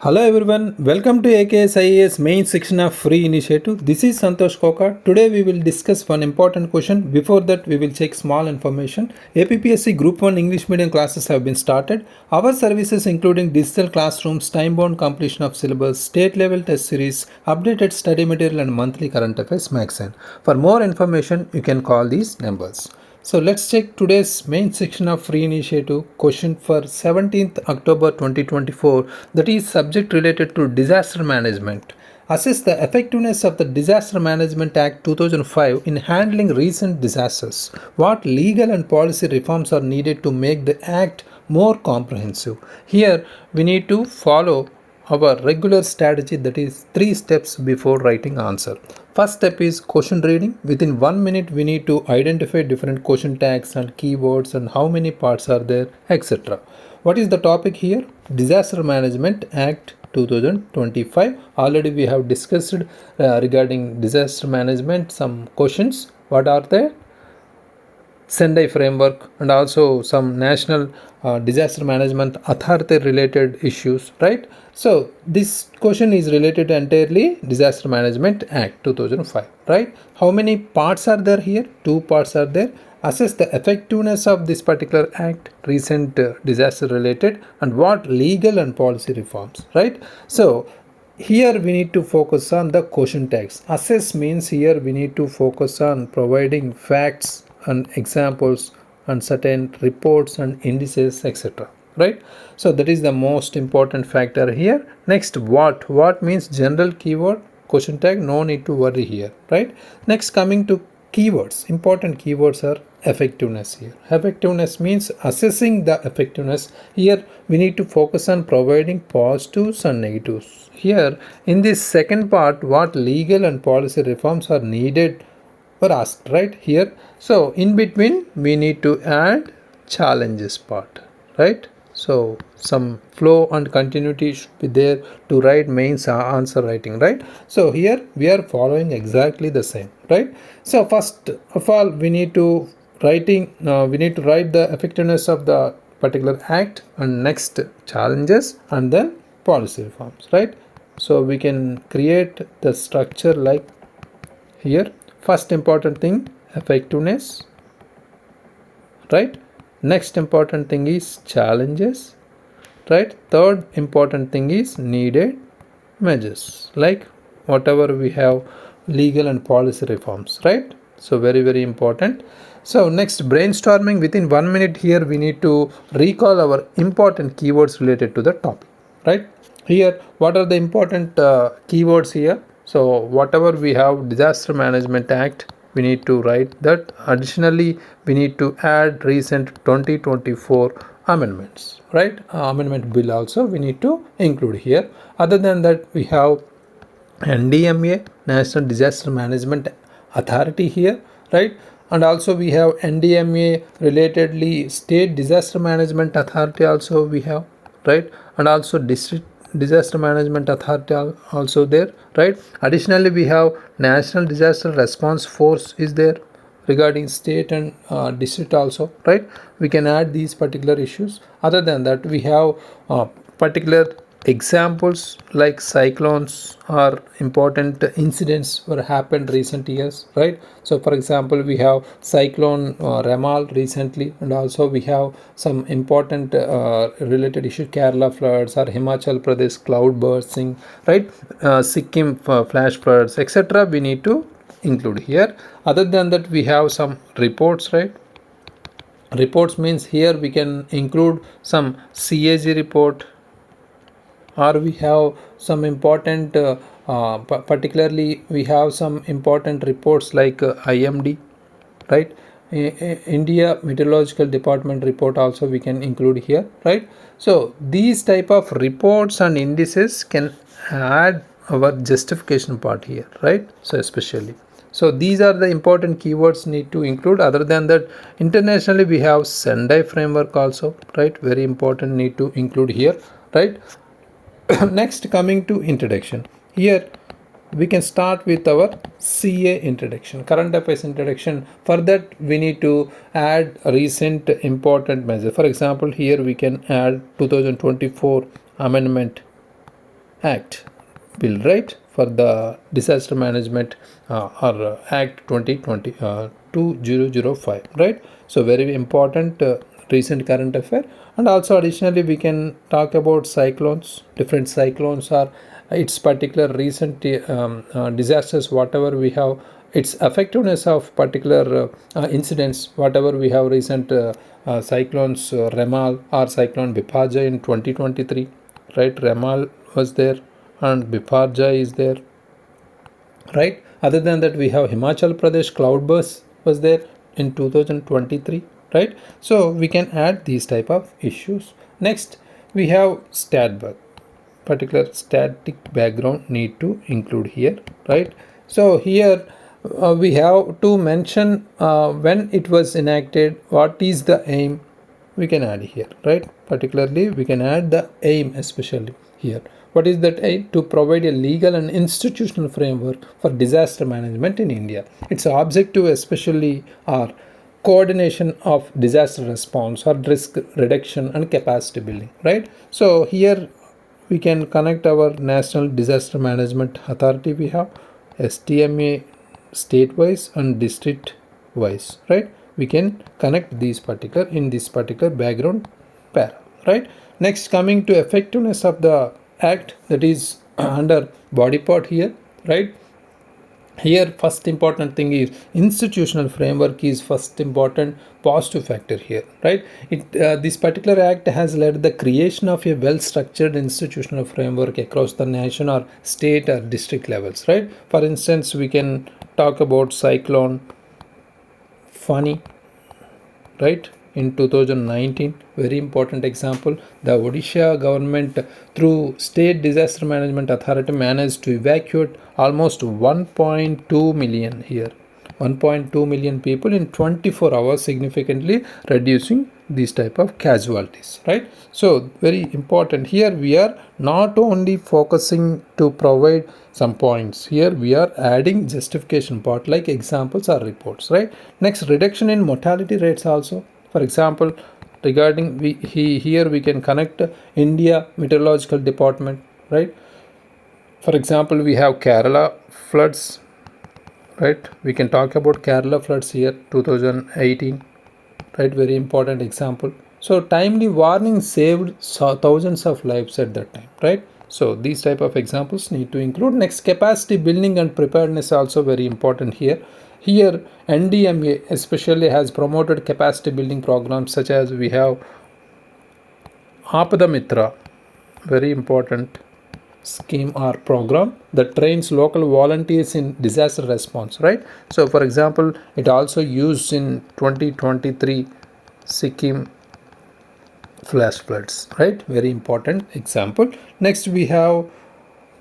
Hello everyone, welcome to AKS IAS main section of free initiative. This is Santosh Koka. Today we will discuss one important question. Before that we will check small information. APPSC Group 1 English medium classes have been started. Our services including digital classrooms, time-bound completion of syllabus, state level test series, updated study material and monthly current affairs magazine. For more information you can call these numbers. So let's check today's main section of free initiative question for 17th October 2024, that is subject related to disaster management. Assess the effectiveness of the Disaster Management Act 2005 in handling recent disasters. What legal and policy reforms are needed to make the act more comprehensive? Here we need to follow our regular strategy, that is 3 steps before writing answer. First step is question reading. Within 1 minute we need to identify different question tags and keywords and how many parts are there, etc. What is the topic here? Disaster Management Act 2025. Already we have discussed regarding disaster management some questions. What are they? Sendai framework and also some national disaster management authority related issues, right? So this question is related entirely Disaster Management Act 2005, right? How many parts are there here? 2 parts are there. Assess the effectiveness of this particular act, recent disaster related, and what legal and policy reforms, right? So here we need to focus on the question tags. Assess means here we need to focus on providing facts and examples and certain reports and indices, etc., right? So that is the most important factor here. Next, what means general keyword question tag, no need to worry here, right? Next, coming to keywords, important keywords are effectiveness. Here effectiveness means assessing the effectiveness. Here we need to focus on providing positives and negatives. Here in this second part, what legal and policy reforms are needed were asked, right? Here, so in between we need to add challenges part, right? So some flow and continuity should be there to write main answer writing, right? So here we are following exactly the same, right? So first of all we need to write the effectiveness of the particular act, and next challenges, and then policy reforms, right? So we can create the structure like here. First important thing, effectiveness, right? Next important thing is challenges, right? Third important thing is needed measures, like whatever we have legal and policy reforms, right? So very important. So next, brainstorming. Within 1 minute here we need to recall our important keywords related to the topic, right? Here what are the important keywords here? So whatever we have Disaster Management Act, we need to write that. Additionally we need to add recent 2024 amendments, right? Amendment bill also we need to include here. Other than that we have NDMA, National Disaster Management Authority here, right? And also we have NDMA relatedly State Disaster Management Authority also we have, right? And also District Disaster Management Authority also there, right? Additionally we have National Disaster Response Force is there regarding state and district also, right? We can add these particular issues. Other than that we have particular examples like cyclones or important incidents were happened recent years, right? So for example we have cyclone Ramal recently, and also we have some important related issue, Kerala floods or Himachal Pradesh cloud bursting, right? Sikkim flash floods, etc. we need to include here. Other than that we have some reports, right? Reports means here we can include some CAG report, or we have some important particularly we have some important reports like IMD, right? India Meteorological Department report also we can include here, right? So these type of reports and indices can add our justification part here, right? So especially, so these are the important keywords need to include. Other than that, internationally we have Sendai framework also, right? Very important, need to include here, right? Next, coming to introduction. Here we can start with our CA introduction, current affairs introduction. For that we need to add a recent important measure. For example, here we can add 2024 amendment Act bill, right, for the disaster management or Act 2020 2005, right? So very important recent current affair. And also additionally we can talk about cyclones. Different cyclones are its particular recent disasters, whatever we have, its effectiveness of particular incidents, whatever we have recent cyclones, Remal or cyclone Biparjoy in 2023, right? Remal was there and Biparjoy is there, right? Other than that, we have Himachal Pradesh cloudburst was there in 2023, right? So we can add these type of issues. Next, we have statbug, particular static background need to include here, right? So here we have to mention when it was enacted, what is the aim, we can add here, right? Particularly we can add the aim, especially here. What is that aim? To provide a legal and institutional framework for disaster management in India. Its objective especially are coordination of disaster response or risk reduction and capacity building, right? So here we can connect our National Disaster Management Authority, we have SDMA state wise and district wise, right? We can connect these particular in this particular background para, right? Next, coming to effectiveness of the act, that is under body part here, right? Here first important thing is institutional framework is first important positive factor here, right? This particular act has led the creation of a well structured institutional framework across the nation or state or district levels, right? For instance, we can talk about cyclone Fani, right, in 2019, very important example. The Odisha government through State Disaster Management Authority managed to evacuate almost 1.2 million here, 1.2 million people in 24 hours, significantly reducing these type of casualties, right? So very important here, we are not only focusing to provide some points, here we are adding justification part like examples or reports, right? Next, reduction in mortality rates also. For example, regarding here we can connect India Meteorological Department, right? For example, we have Kerala floods, right? We can talk about Kerala floods here 2018, right? Very important example. So timely warning saved thousands of lives at that time, right? So these type of examples need to include. Next, capacity building and preparedness also very important here. Here NDMA especially has promoted capacity building programs such as we have Apada Mitra, very important scheme or program that trains local volunteers in disaster response, right? So for example, it also used in 2023 Sikkim flash floods, right? Very important example. Next, we have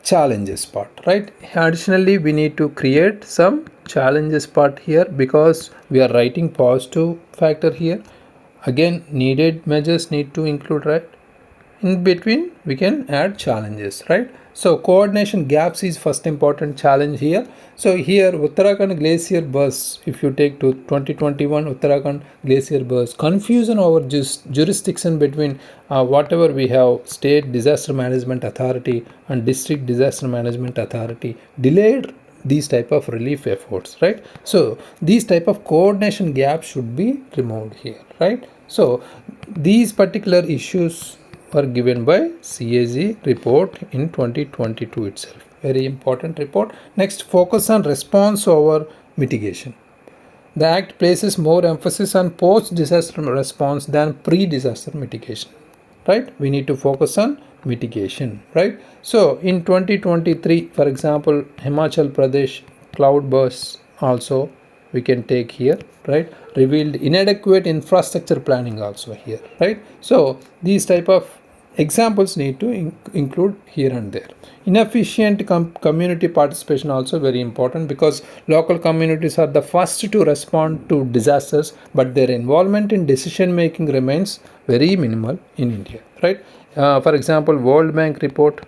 challenges part, right? Additionally, we need to create some challenges part here because we are writing positive factor here. Again, needed measures need to include, right? In between we can add challenges, right? So coordination gaps is first important challenge here. So here Uttarakhand glacier burst, if you take to 2021 Uttarakhand glacier burst, confusion over jurisdiction between whatever we have state disaster management authority and district disaster management authority delayed these type of relief efforts, right? So these type of coordination gaps should be removed here, right? So these particular issues were given by CAG report in 2022 itself. Very important report. Next, focus on response over mitigation. The Act places more emphasis on post-disaster response than pre-disaster mitigation, right? We need to focus on mitigation, right? So in 2023, for example, Himachal Pradesh cloudbursts also we can take here, right? Revealed inadequate infrastructure planning also here, right? So these type of examples need to include here and there. Inefficient community participation also very important because local communities are the first to respond to disasters, but their involvement in decision making remains very minimal in India, right? For example, World Bank report,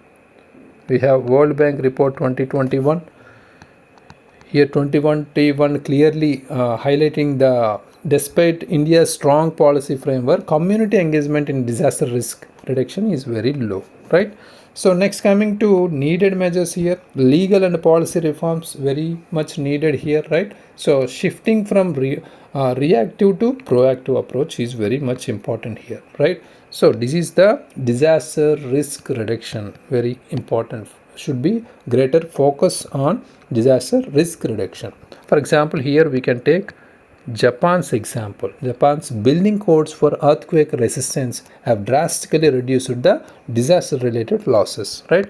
we have World Bank report 2021. Here 2021 clearly highlighting the despite India's strong policy framework, community engagement in disaster risk reduction is very low, right? So next, coming to needed measures here, legal and policy reforms very much needed here, right? So shifting from reactive to proactive approach is very much important here, right? So this is the disaster risk reduction, very important. Should be greater focus on disaster risk reduction. For example, here we can take Japan's example. Japan's building codes for earthquake resistance have drastically reduced the disaster related losses, right?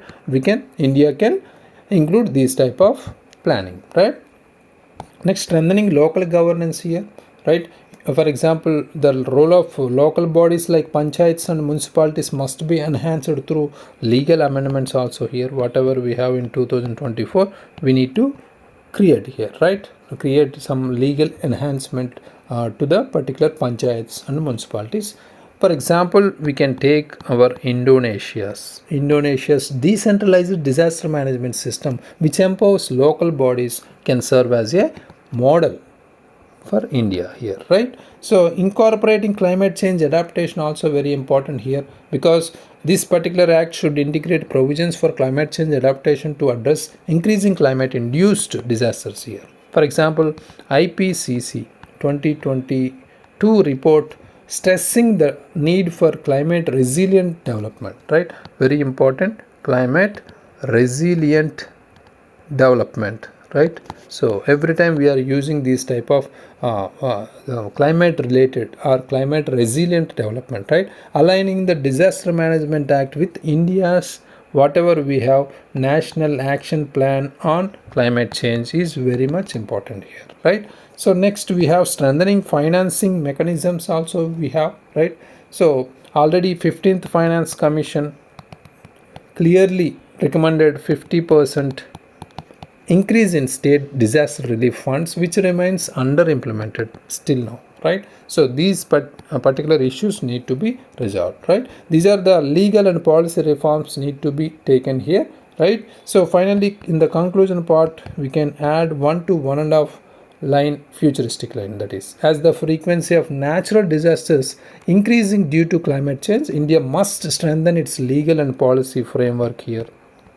India can include these type of planning, right? Next, strengthening local governance here, right? For example, the role of local bodies like panchayats and municipalities must be enhanced through legal amendments also here. Whatever we have in 2024, we need to create here, right? To create some legal enhancement to the particular panchayats and municipalities. For example, we can take our Indonesia's decentralized disaster management system, which empowers local bodies, can serve as a model for India here, right? So incorporating climate change adaptation also very important here, because this particular act should integrate provisions for climate change adaptation to address increasing climate induced disasters here. For example, IPCC 2022 report stressing the need for climate resilient development, right? Very important, climate resilient development, right? So every time we are using these type of climate related or climate resilient development, right? Aligning the disaster management act with India's whatever we have national action plan on climate change is very much important here, right? So next we have strengthening financing mechanisms also we have, right? So already 15th finance commission clearly recommended 50% increase in state disaster relief funds, which remains under implemented still now, right? So these particular issues need to be resolved, right? These are the legal and policy reforms need to be taken here, right? So finally, in the conclusion part, we can add 1 to 1.5 line futuristic line, that is, as the frequency of natural disasters increasing due to climate change, India must strengthen its legal and policy framework here.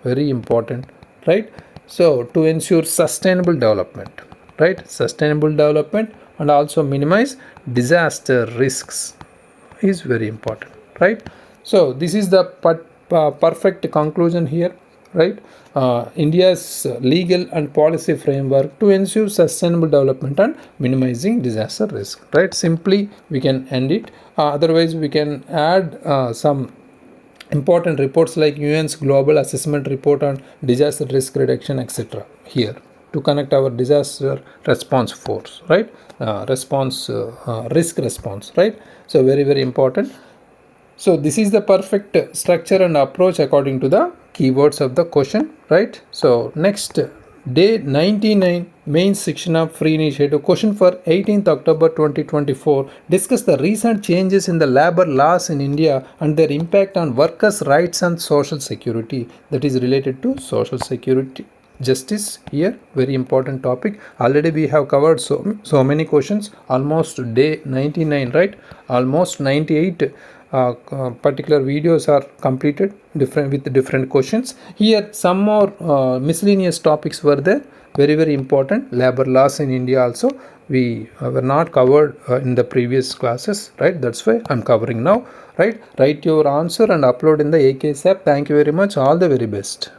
Very important, right? So to ensure sustainable development, right? Sustainable development and also minimize disaster risks is very important, right? So this is the perfect conclusion here, right? India's legal and policy framework to ensure sustainable development and minimizing disaster risk, right? Simply we can end it. Otherwise we can add some important reports like UN's global assessment report on disaster risk reduction, etc. here to connect our disaster response force, right? Risk response, right? So very important. So this is the perfect structure and approach according to the keywords of the question, right? So next, day 99 main section of free initiative question for 18th October 2024 discuss the recent changes in the labor laws in India and their impact on workers' rights and social security, that is related to social security justice here. Very important topic. Already we have covered so many questions, almost day 99, right? Almost 98 particular videos are completed with different questions. Here some more miscellaneous topics were there, very important. Labor laws in India also we were not covered in the previous classes, right? That's why I'm covering now, right? Write your answer and upload in the AKS app. Thank you very much. All the very best.